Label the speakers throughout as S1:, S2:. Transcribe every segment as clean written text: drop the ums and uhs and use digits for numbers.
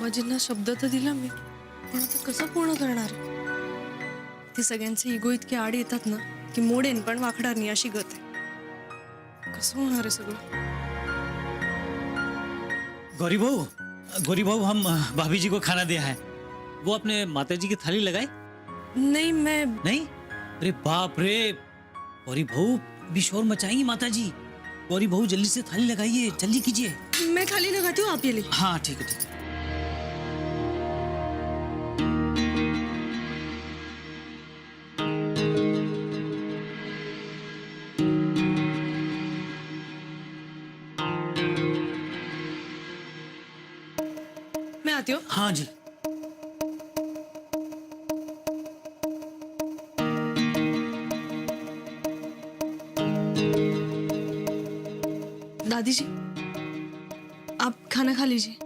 S1: अम्माजींना शब्द तर दिला मी, पण आता कसं पूर्ण करणार? ते सगळ्यांचे इगो इतके आड येतात ना की मोडेन पण वाकणार नाही अशी गत आहे. कसं होणार आहे सगळं?
S2: गौरी बहू हम भाभी जी को खाना दिया है। वो अपने माता जी की थाली लगाए?
S1: नहीं मैं
S2: नहीं? अरे बाप रे, गौरी बहू भी शोर मचाएंगी माता जी। गौरी बहू जल्दी से थाली लगाइए, जल्दी कीजिए।
S1: मैं खाली लगाती हूँ, आप ये ले।
S2: हाँ ठीक है ठीक है।
S1: मैं आती हूँ।
S2: हाँ जी।
S1: दादी जी, आप खाना खा लीजिए।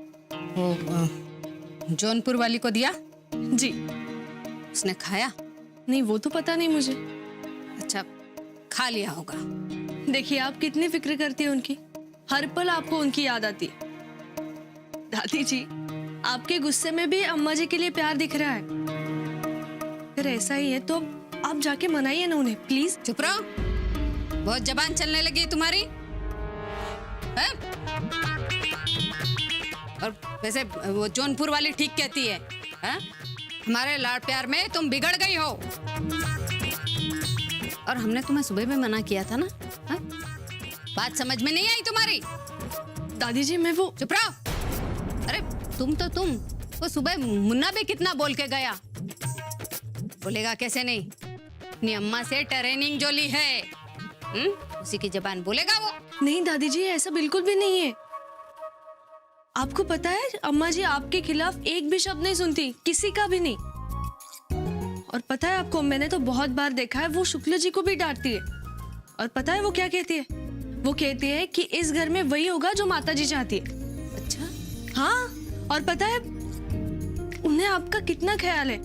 S3: जौनपुर वाली को दिया?
S1: जी।
S3: उसने खाया?
S1: नहीं, वो तो पता नहीं मुझे।
S3: अच्छा, खा लिया होगा।
S1: देखिए आप कितनी फिक्र करती है उनकी, हर पल आपको उनकी याद आती है। दादी जी, आपके गुस्से में भी अम्मा जी के लिए प्यार दिख रहा है। अगर ऐसा ही है तो आप जाके मनाइए ना उन्हें, प्लीज।
S3: चुप रहो, बहुत जबान चलने लगी है तुम्हारी है? और वैसे वो जौनपुर वाली ठीक कहती है? हमारे लाड़ प्यार में तुम बिगड़ गई हो। और हमने तुम्हें सुबह में मना किया था ना? है? बात समझ में नहीं आई तुम्हारी?
S1: दादी जी मैं वो
S3: चुप रहो। अरे तुम वो सुबह मुन्ना भी कितना बोल के गया, बोलेगा कैसे नहीं? अपनी अम्मा से ट्रेनिंग जो ली है, उसी की जबान बोलेगा वो।
S1: नहीं दादी जी, ऐसा बिल्कुल भी नहीं है। आपको पता है अम्मा जी आपके खिलाफ एक भी शब्द नहीं सुनती, किसी का भी नहीं। और पता है आपको, मैंने तो बहुत बार देखा है वो शुक्ल जी को भी डांटती है। और पता है वो क्या कहती है? वो कहती है कि इस घर में वही होगा जो माता जी चाहती है।
S3: अच्छा?
S1: हाँ, और पता है उन्हें आपका कितना ख्याल है।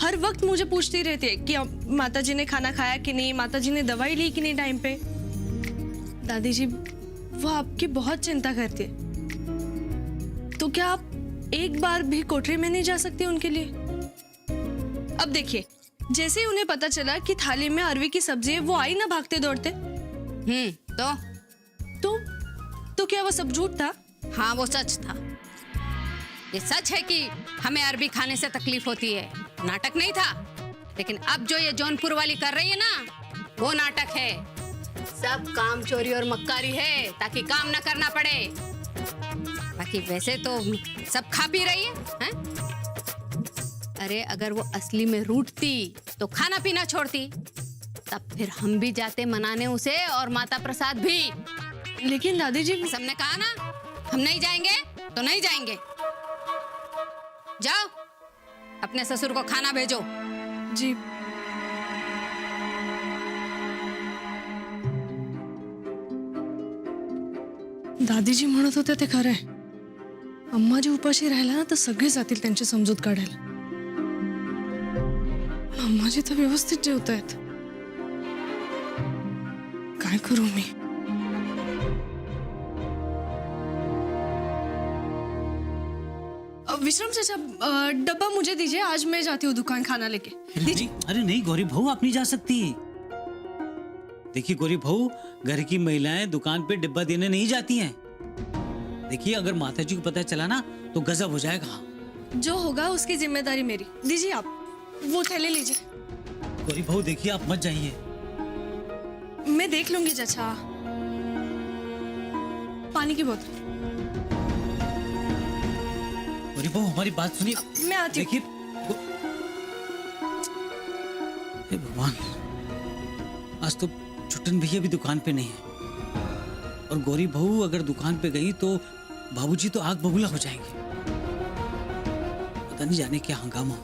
S1: हर वक्त मुझे पूछती रहती है कि माता जी ने खाना खाया कि नहीं, माता जी ने दवाई ली कि नहीं टाइम पे। दादी जी वो आपकी बहुत चिंता करती है। तो क्या आप एक बार भी कोठरी में नहीं जा सकती उनके लिए? अब देखिए, जैसे ही उन्हें पता चला कि थाली में अरवी की सब्जी है, वो आई ना भागते दौड़ते। तो क्या वो सब झूठ था?
S3: हाँ, वो सच था। ये सच है कि हमें अरबी खाने से तकलीफ होती है, नाटक नहीं था। लेकिन अब जो ये जौनपुर वाली कर रही है ना, वो नाटक है। सब काम चोरी और मक्कारी है ताकि काम ना करना पड़े। बाकी वैसे तो सब खा पी रही है? अरे अगर वो असली में रूठती तो खाना पीना छोड़ती, तब फिर हम भी जाते मनाने उसे और माता प्रसाद भी।
S1: लेकिन दादी जी
S3: सबने कहा ना, हम नहीं जाएंगे तो नहीं जाएंगे। जाओ अपने ससुर को खाना भेजो।
S1: जी। दादी जी म्हणत होते ते खरं आहे। अम्मा जी उपाशी राहिला ना तर सगळे जातील त्यांची समजूत काढायला। अम्मा जी तर व्यवस्थित जेवतायत। काय करू मी? विश्राम चाचा, डब्बा मुझे दीजिए, आज मैं जाती हूँ दुकान खाना लेके।
S2: नहीं, अरे नहीं गौरी बहू, आप नहीं जा सकती। देखिए गौरी बहू, घर की महिलाएं दुकान पे डिब्बा देने नहीं जाती हैं। देखिए अगर माता जी को पता चला ना तो गजब हो जाएगा।
S1: जो होगा उसकी जिम्मेदारी मेरी। दीजिए आप वो थैले लीजिए।
S2: गौरी बहू देखिए, आप मत जाइए।
S1: मैं देख लूंगी चाचा। पानी की बोतल।
S2: गौरी बहू हमारी बात सुनिए।
S1: मैं आती हूँ।
S2: देखिए हे भगवान, आज तो छुट्टन भैया भी दुकान पे नहीं है। और गौरी बहू अगर दुकान पे गई तो बाबूजी तो आग बबूला हो जाएंगे। पता नहीं जाने क्या हंगामा,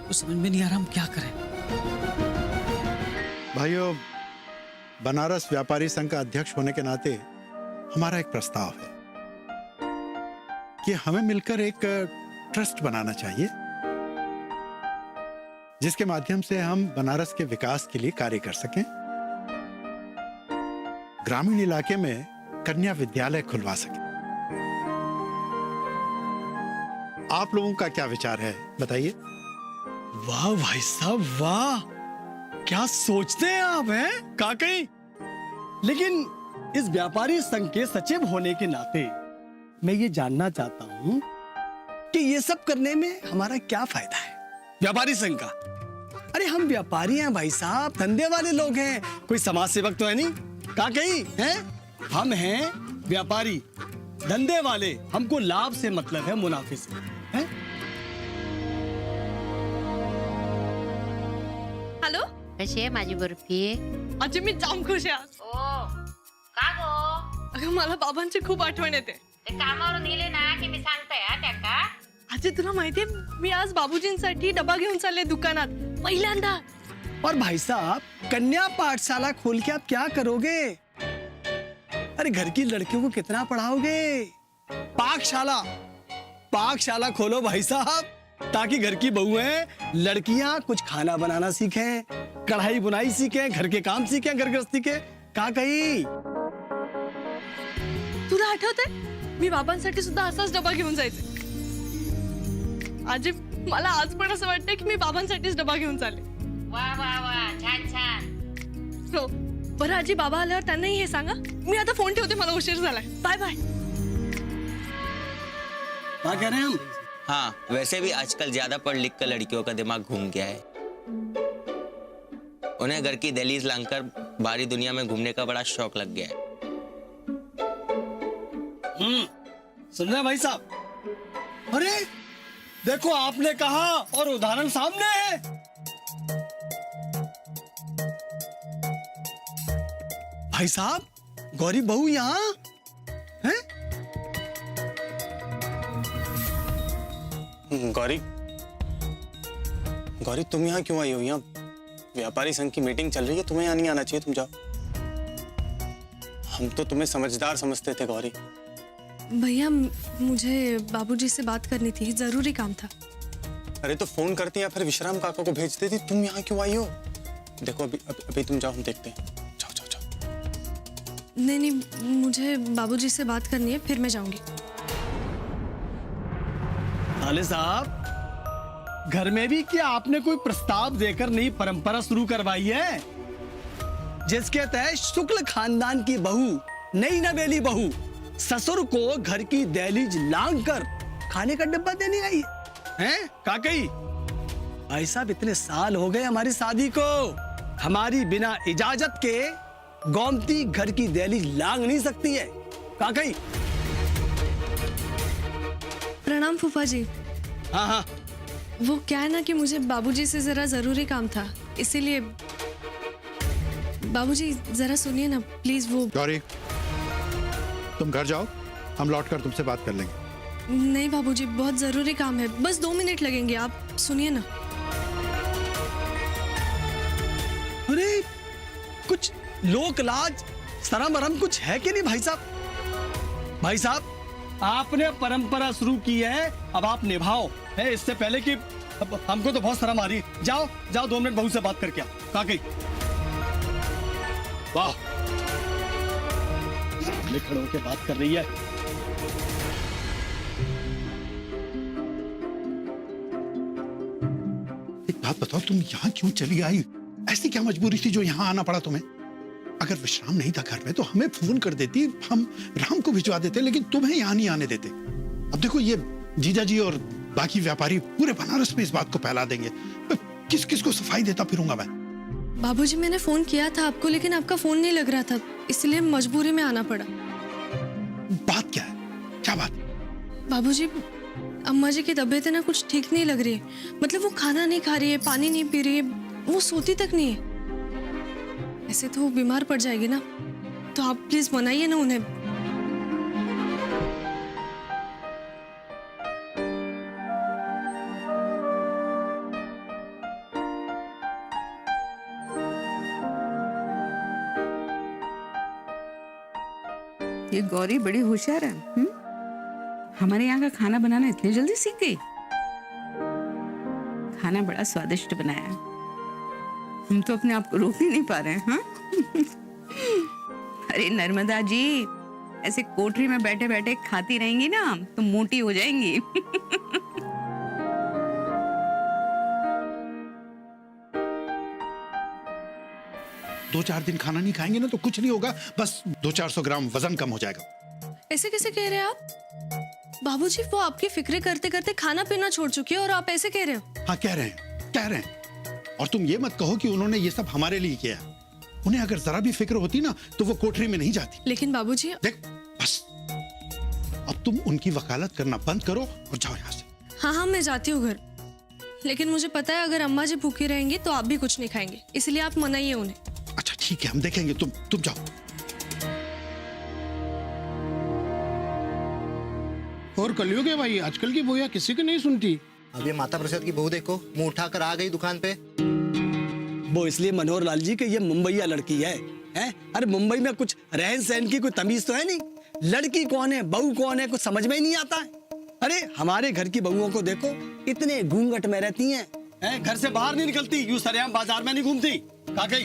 S2: कुछ समझ में नहीं आ रहा हम क्या करें।
S4: भाइयों, बनारस व्यापारी संघ का अध्यक्ष होने के नाते हमारा एक प्रस्ताव है कि हमें मिलकर एक ट्रस्ट बनाना चाहिए, जिसके माध्यम से हम बनारस के विकास के लिए कार्य कर सकें। ग्रामीण इलाके में कन्या विद्यालय खुलवा सकें। आप लोगों का क्या विचार है, बताइए।
S5: वाह भाई साहब वाह, क्या सोचते हैं आप, हैं काकई। लेकिन इस व्यापारी संघ के सचिव होने के नाते मैं ये जानना चाहता हूँ कि ये सब करने में हमारा क्या फायदा है व्यापारी संघ का। अरे हम व्यापारी हैं भाई साहब, धंधे वाले लोग हैं, कोई समाज सेवक तो है नहीं। काकई हैं, हम हैं व्यापारी, धंधे वाले, हमको लाभ से मतलब है, मुनाफे से, हैं?
S1: हॅलो
S6: कशी आहे माझी बर्फी?
S1: आजी, मी जाम खुश आहे आज.
S6: ओ का गो?
S1: अगं मला बाबांची खूप आठवण येते.
S6: ते कामावरून गेले ना की मी सांगते हा त्याका.
S1: आजी तुला माहितीये, मी आज बाबूजींसाठी डबा घेऊन चालले दुकानात पहिल्यांदा.
S5: और भाई साहब, कन्या पाठशाला खोल के आप क्या करोगे? अरे घर की लड़कियों को कितना पढ़ाओगे? पाकशाला, पाकशाला खोलो भाई साहब, ताकि घर की बहुएं, लड़कियां कुछ खाना बनाना सीखें, कढ़ाई बुनाई सीखें, घर के काम सीखें, घर गृहस्थी के. का कही
S1: तुला आठवतंय, मी बाबांसाठी सुद्धा असाच डबा घेऊन जायचे. आजी मला आज पण असं वाटतंय की मी बाबांसाठीच डबा घेऊन चालले.
S6: वा वा वा, छान छान.
S1: हो बरं आजी, बाबा आल्यावर त्यांनाही हे सांगा. मी आता फोन ठेवते, मला उशीर झालाय. Bye bye.
S5: क्या कह रहे हैं हम?
S7: हाँ, वैसे भी आजकल ज्यादा पढ़ लिख कर लड़कियों का दिमाग घूम गया है. उन्हें घर की दहलीज लांघकर बाहरी दुनिया में घूमने का बड़ा शौक लग गया है.
S5: सुन रहे हैं भाई साहब? अरे देखो, आपने कहा और उदाहरण सामने है. भाई साहब, गौरी बहू यहाँ हैं?
S8: गौरी, गौरी तुम यहाँ क्यों आई हो? यहाँ व्यापारी संघ की मीटिंग चल रही है, तुम्हें यहाँ नहीं आना चाहिए, तुम जाओ. हम तो तुम्हें समझदार समझते थे गौरी.
S1: भैया मुझे बाबूजी से बात करनी थी, जरूरी काम था.
S8: अरे तो फोन करती या फिर विश्राम काका को भेज देती. तुम यहाँ क्यों आई हो? देखो अभी तुम जाओ, हम देखते हैं. जाओ जाओ जाओ.
S1: नहीं, मुझे बाबूजी से बात करनी है, फिर मैं जाऊंगी.
S5: साले साहब, घर में भी क्या आपने कोई प्रस्ताव देकर नई परंपरा शुरू करवाई है, जिसके तहत शुक्ल खानदान की बहू, नई नवेली बहू, ससुर को घर की दहलीज लांघ कर खाने का डब्बा देने आई हैं? काकई भाई साहब, इतने साल हो गए हमारी शादी को, हमारी बिना इजाजत के गोमती घर की दहलीज लांघ नहीं सकती है. काकई.
S1: प्रणाम फूफा जी.
S5: हाँ हाँ,
S1: वो क्या है ना कि मुझे बाबूजी से जरा जरूरी काम था, इसीलिए. बाबूजी जरा सुनिए ना प्लीज. वो
S4: गौरी, तुम घर जाओ, हम लौटकर तुमसे बात कर लेंगे.
S1: नहीं बाबूजी, बहुत जरूरी काम है, बस 2 मिनट लगेंगे, आप सुनिए ना.
S5: अरे कुछ लोक लाज शर्म वरम कुछ है कि नहीं भाई साहब? भाई साहब, आपने परंपरा शुरू की है, अब आप निभाओ है, इससे पहले कि अब हमको तो बहुत शर्म आ रही. जाओ जाओ, 2 मिनट बहू से बात करके आओ. काकी. वाह, सामने खड़े होके बात कर रही है.
S4: एक बात बताओ, तुम यहाँ क्यों चली आई? ऐसी क्या मजबूरी थी जो यहाँ आना पड़ा तुम्हें? अगर विश्राम नहीं था घर में तो हमें फोन कर देती, हम राम को भिजवा देते, लेकिन तुम्हें यहाँ नहीं आने देते. अब देखो, ये जीजा जी और बाकी व्यापारी पूरे बनारस में इस बात को फैला देंगे. किस किस को सफाई देता फिरूंगा मैं?
S1: बाबूजी, मैंने फोन किया था आपको, लेकिन आपका फोन नहीं लग रहा था, इसलिए मजबूरी में आना पड़ा.
S4: बात क्या है? क्या बात?
S1: बाबूजी, अम्मा जी की तबीयत है ना, कुछ ठीक नहीं लग रही है. मतलब वो खाना नहीं खा रही है, पानी नहीं पी रही है, वो सोती तक नहीं है. ऐसे तो वो बीमार पड़ जाएगी ना, तो आप प्लीज मनाइए ना उन्हें.
S9: ये गौरी बड़ी होशियार है. हमारे यहाँ का खाना बनाना इतनी जल्दी सीख गई. खाना बड़ा स्वादिष्ट बनाया. हम तो अपने आप को रोक ही नहीं पा रहे हैं. अरे नर्मदा जी, ऐसे कोठरी में बैठे बैठे खाती रहेंगी ना तो मोटी हो जाएंगी.
S4: 2-4 दिन खाना नहीं खाएंगे ना तो कुछ नहीं होगा, बस 200-400 ग्राम वजन कम हो जाएगा।
S1: ऐसे कैसे कह रहे हैं आप? बाबूजी वो आपकी फिक्र करते करते खाना पीना छोड़ चुकी है और आप ऐसे कह रहे हो?
S4: हाँ कह रहे हैं। और तुम ये मत कहो कि उन्होंने ये सब हमारे लिए किया। उन्हें अगर जरा भी फिक्र होती ना तो वो कोठरी में नहीं जाती।
S1: लेकिन बाबूजी
S4: देख बस, अब तुम उनकी वकालत करना बंद करो और जाओ यहाँ से।
S1: हाँ मैं जाती हूँ घर, लेकिन मुझे पता है अगर अम्मा जी भूखी रहेंगी तो आप भी कुछ नहीं खाएंगे, इसलिए आप मनाइए उन्हें।
S4: अच्छा ठीक है, हम देखेंगे, तुम जाओ।
S10: और कलयुग है भाई, आजकल की बोया किसी की नहीं सुनती।
S11: अब ये माता प्रसाद की बहू देखो, मुंह उठाकर आ गई दुकान पे।
S5: वो इसलिए मनोहर लाल जी कि ये मुंबईया लड़की है, हैं? अरे मुंबई में कुछ रहन सहन की कोई तमीज तो है नहीं। लड़की कौन है, बहू कौन है, कुछ समझ में ही नहीं आता है। अरे हमारे घर की बहुओं को देखो, इतने घूंघट में रहती हैं, हैं? घर से बाहर नहीं निकलती, यूं सरेआम बाजार में नहीं घूमती। कहा गई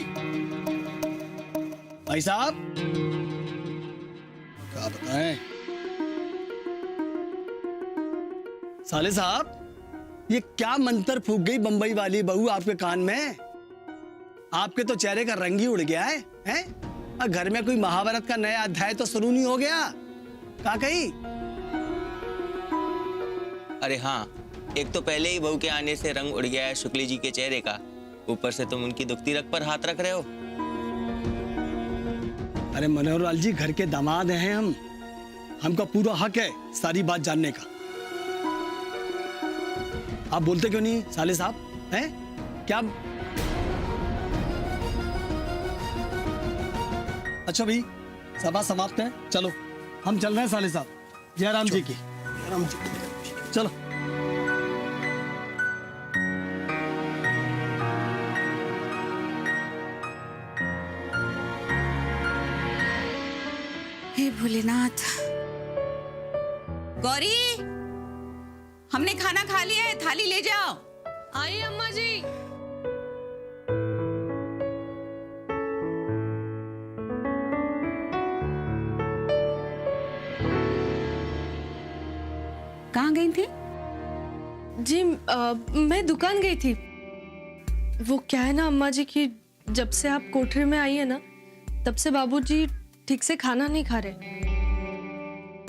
S5: भाई साहब, क्या बताएं। साले साहब, ये क्या मंत्र फूक गई बंबई वाली बहू आपके कान में? आपके तो चेहरे का रंग ही उड़ गया है, हैं? और घर में कोई महाभारत का नया अध्याय तो शुरू नहीं हो गया? कहा कही?
S7: अरे हाँ, एक तो पहले ही बहू के आने से रंग उड़ गया है शुक्ली जी के चेहरे का, ऊपर से तुम उनकी दुखती रग पर हाथ रख रहे हो।
S5: अरे मनोहर लाल जी, घर के दामाद हैं हम, हमका पूरा हक है सारी बात जानने का। आप बोलते क्यों नहीं साले साहब, हैं? क्या? अच्छा भाई, सभा समाप्त है, चलो हम चल रहे हैं साले साहब। जयराम जी की, जयराम जी, चलो।
S9: हे भोलेनाथ। गौरी, हमने खाना खा लिया है, थाली ले जाओ।
S1: आइए अम्मा जी।
S9: कहाँ गई थी?
S1: जी मैं दुकान गई थी। वो क्या है ना अम्मा जी कि जब से आप कोठरी में आई है ना, तब से बाबूजी ठीक से खाना नहीं खा रहे।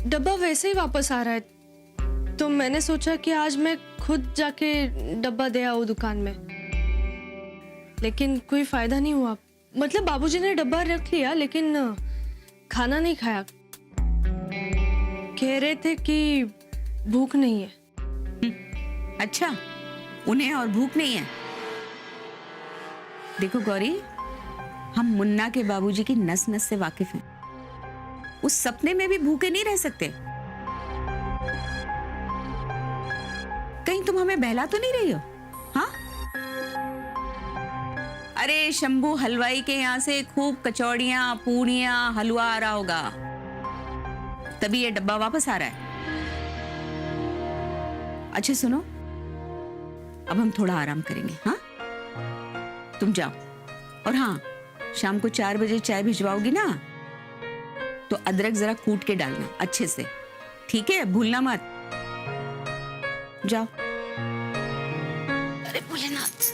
S1: डब्बा वैसे ही वापस आ रहा है, तो मैंने सोचा कि आज मैं खुद जाके डब्बा दे आऊं दुकान में, लेकिन कोई फायदा नहीं हुआ। मतलब बाबूजी ने डब्बा रख लिया लेकिन खाना नहीं खाया। कह रहे थे कि भूख नहीं है।
S9: अच्छा, उन्हें और भूख नहीं है। देखो गौरी, हम मुन्ना के बाबूजी की नस नस से वाकिफ हैं। उस सपने में भी भूखे नहीं रह सकते। कहीं तुम हमें बहला तो नहीं रही हो? हाँ? अरे शंभू हलवाई के यहाँ से खूब कचौड़ियां, पूड़ियां, हलवा आ रहा होगा, तभी ये डब्बा वापस आ रहा है। अच्छा सुनो, अब हम थोड़ा आराम करेंगे, हाँ? तुम जाओ, और हाँ, शाम को 4 बजे चाय भिजवाओगी ना, तो अदरक जरा कूट के डालना अच्छे से, ठीक है? भूलना मत। जाओ। अरे भोलेनाथ।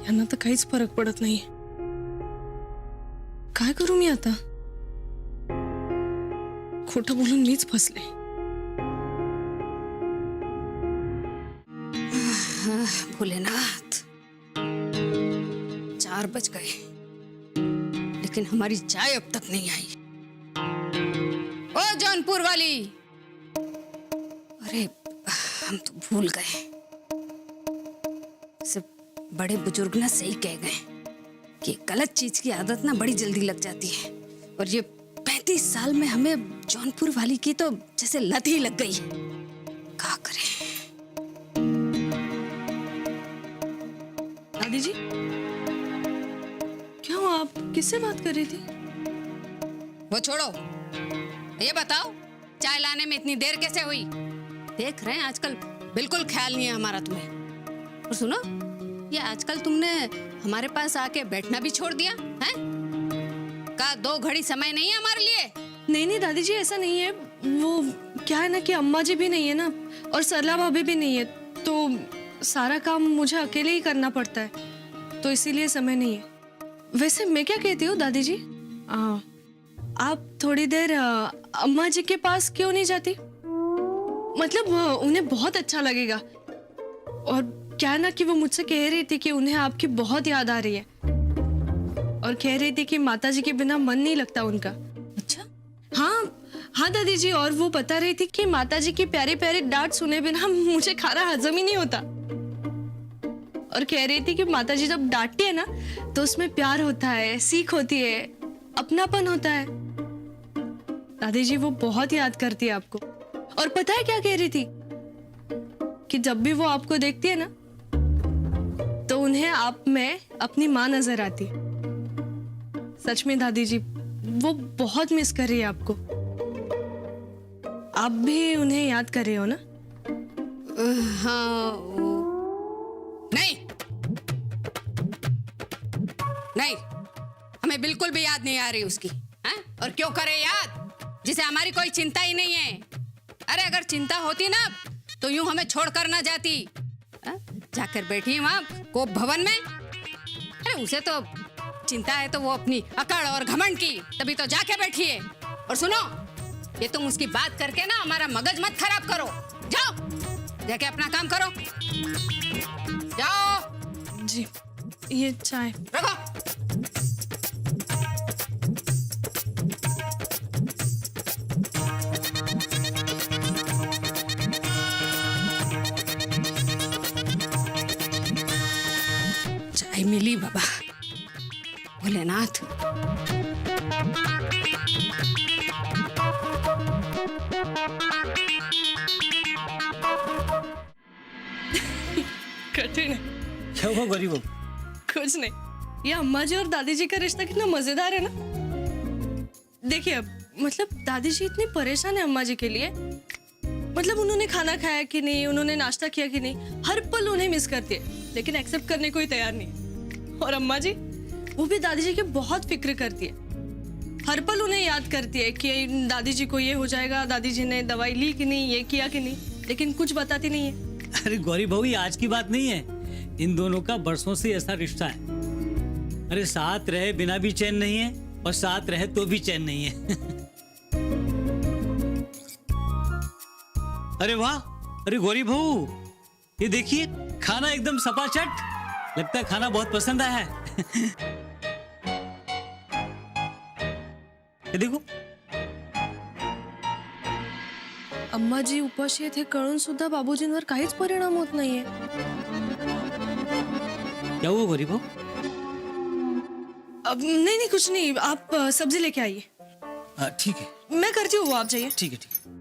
S1: यांना तर काहीच फरक पडत नाही। काय करू मी आता? खोटं बोलून मीच फसले।
S3: भोलेनाथ, 4 बज गए, लेकिन हमारी चाय अब तक नहीं आई। ओ जौनपुर वाली, अरे हम तो भूल गए। सिर्फ बड़े बुजुर्ग ना सही कह गए कि गलत चीज की आदत ना बड़ी जल्दी लग जाती है, और ये 35 साल में हमें जौनपुर वाली की तो जैसे लत ही लग गई। क्या करें?
S1: दादी जी, क्या हुआ? आप किससे बात कर रही थी?
S3: वो छोड़ो, ये बताओ चाय लाने में इतनी देर कैसे हुई? देख रहे हैं आजकल बिल्कुल ख्याल नहीं है हमारा तुम्हें। और सुनो, ये आजकल तुमने हमारे पास आके बैठना भी छोड़ दिया है? का 2 घड़ी समय नहीं है हमारे लिए?
S1: नहीं नहीं दादी जी, ऐसा नहीं है। वो क्या है ना कि अम्मा जी भी नहीं है ना, और सरला भाभी भी नहीं है, तो सारा काम मुझे अकेले ही करना पड़ता है, तो इसीलिए समय नहीं है। वैसे मैं क्या कहती हूँ दादी जी, आप थोड़ी देर अम्मा जी के पास क्यों नहीं जाती? मतलब उन्हें बहुत अच्छा लगेगा। और क्या है ना कि वो मुझसे कह रही थी कि उन्हें आपकी बहुत याद आ रही है, और कह रही थी कि माता जी के बिना मन नहीं लगता उनका।
S3: अच्छा?
S1: हाँ दादी जी, और वो बता रही थी कि माता जी की प्यारी प्यारी डांट सुने बिना मुझे खाना हजम ही नहीं होता, और कह रही थी कि माता जी जब डांटती है ना तो उसमें प्यार होता है, सीख होती है, अपनापन होता है। दादी जी वो बहुत याद करती है आपको। और पता है क्या कह रही थी? कि जब भी वो आपको देखती है ना तो उन्हें आप में अपनी माँ नजर आती है। सच में दादी जी वो बहुत मिस कर रही है आपको। आप भी उन्हें याद कर रहे हो ना?
S3: हाँ। नहीं नहीं, हमें बिल्कुल भी याद नहीं आ रही उसकी। हैं? और क्यों करे याद, जिसे हमारी कोई चिंता ही नहीं है। अरे अगर चिंता होती ना तो यूं हमें छोड़कर ना जाती। जाकर बैठी वहां कोप भवन में। अरे उसे तो चिंता है तो वो अपनी अकड़ और घमंड की, तभी तो जाके बैठी है। और सुनो, ये तुम उसकी बात करके ना हमारा मगज मत खराब करो। जाओ जाके अपना काम करो, जाओ।
S1: जी ये चाय
S3: रखो। चाय मिली बाबा, भोलेनाथ।
S1: कठिन है।
S2: क्या हुआ गौरी बहू?
S1: कुछ नहीं, ये अम्मा जी और दादी जी का रिश्ता कितना मजेदार है ना। देखिए अब मतलब दादी जी इतनी परेशान है अम्मा जी के लिए। मतलब उन्होंने खाना खाया कि नहीं, उन्होंने नाश्ता किया कि नहीं, हर पल उन्हें मिस करती है, लेकिन एक्सेप्ट करने को ही तैयार नहीं। और अम्मा जी वो भी दादी जी की बहुत फिक्र करती है, हर पल उन्हें याद करती है कि दादी जी को ये हो जाएगा, दादी जी ने दवाई ली कि नहीं, ये किया कि नहीं, लेकिन कुछ बताती नहीं है।
S2: अरे गौरी बहू ये आज की बात नहीं है, इन दोनों का बरसों से ऐसा रिश्ता है। अरे साथ रहे बिना भी चैन नहीं है, और साथ रहे तो भी चैन नहीं है। अरे वाह, अरे गौरी बहू ये देखिए खाना एकदम सपाचट, लगता है खाना बहुत पसंद आया है। ये देखो
S1: अम्मा जी उपाशी आहेत हे कळून सुद्धा बाबूजींवर काहीच परिणाम होत नाहीये।
S2: क्या हुआ गौरी बहू?
S1: अब नहीं नहीं कुछ नहीं, आप सब्जी लेके आइए।
S2: ठीक है
S1: मैं करती हूँ, वो आप जाइए।
S2: ठीक है ठीक है।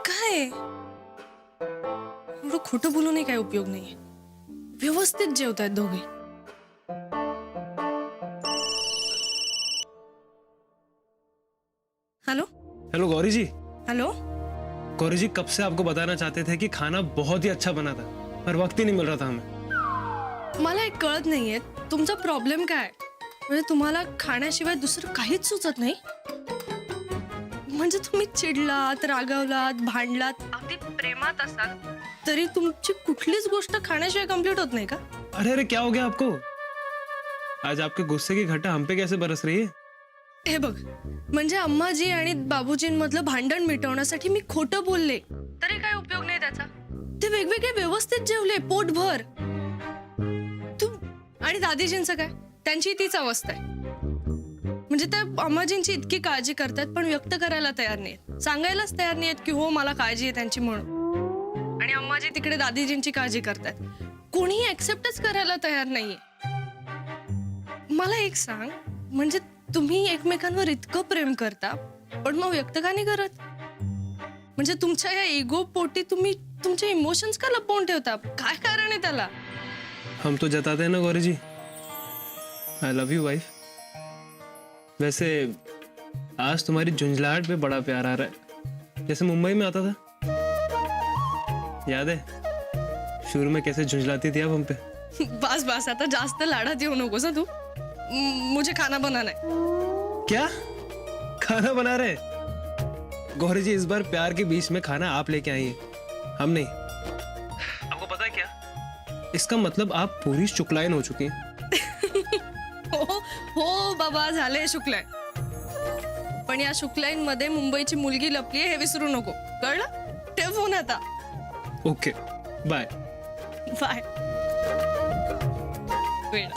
S1: काय एवढं खोटं बोलूनही काही उपयोग नाहीये, व्यवस्थित जेवतायत दोघे। हेलो
S12: हेलो गौरी जी।
S1: हेलो
S12: गौरी जी कब से आपको बताना चाहते थे कि खाना बहुत ही अच्छा बना था, पर वक्त ही नहीं मिल रहा था हमें।
S1: मला एक कळत नाहीये तुमचा प्रॉब्लेम काय, म्हणजे तुम्हाला खाण्याशिवाय दुसरं काहीच सुचत नाही? म्हणजे तुम्ही चिडलात, रागावलात, भांडलात, अगदी प्रेमात असाल तरी तुमची कुठलीच गोष्ट खाण्याशिवाय कंप्लीट होत नाही का?
S12: अरे अरे क्या हो गया आपको? आज आपके गुस्से की घटा हम पे कैसे बरस रही है?
S1: हे बघ, म्हणजे अम्माजी आणि बाबूजींमधलं भांडण मिटवण्यासाठी मी खोटं बोलले तरी काय उपयोग नाही त्याचा। ते वेगवेगळे व्यवस्थित जेवले पोटभर। तू आणि दादीजींचं काय, त्यांची तीच अवस्था आहे। म्हणजे ते अम्माजींची इतकी काळजी करतात पण व्यक्त करायला तयार नाहीत, सांगायलाच तयार नाहीत की हो मला काळजी आहे त्यांची म्हणून। आणि अम्माजी तिकडे दादीजींची काळजी करतात, कोणीही एक्सेप्टच करायला तयार नाहीये। मला एक सांग, म्हणजे तुम्ही एकमेकांवर इतकं प्रेम करता पण मग व्यक्त का नाही करत? म्हणजे तुमच्या या इगो पोटी तुम्ही तुमचे इमोशन्स का लपवून ठेवता? काय कारण आहे त्याला?
S12: हम तो जताते हैं ना गौरी जी, आई लव यू वाइफ। वैसे आज तुम्हारी झुंझलाहट पे बड़ा प्यार आ रहा है, जैसे मुंबई में आता था। याद है शुरू में कैसे झुंझलाती थी आप हम पे?
S1: बस बस आता जास्त लाडात येऊ नकोस हं तू मुझे खाना बनाना है.
S12: क्या खाना बना रहे? गौरी जी इस बार प्यार के बीच में खाना आप लेके आई हैं, हम नहीं. आपको पता है क्या? इसका मतलब आप पूरी शुक्लायन हो चुकी हैं.
S1: हो बाबा झाले शुक्लायन. पण या शुक्लायन मध्ये मुंबईची मुलगी लपली आहे हे विसरू नको कळलं. ठेव फोन आता.
S12: Okay bye.
S1: बाय. वेळ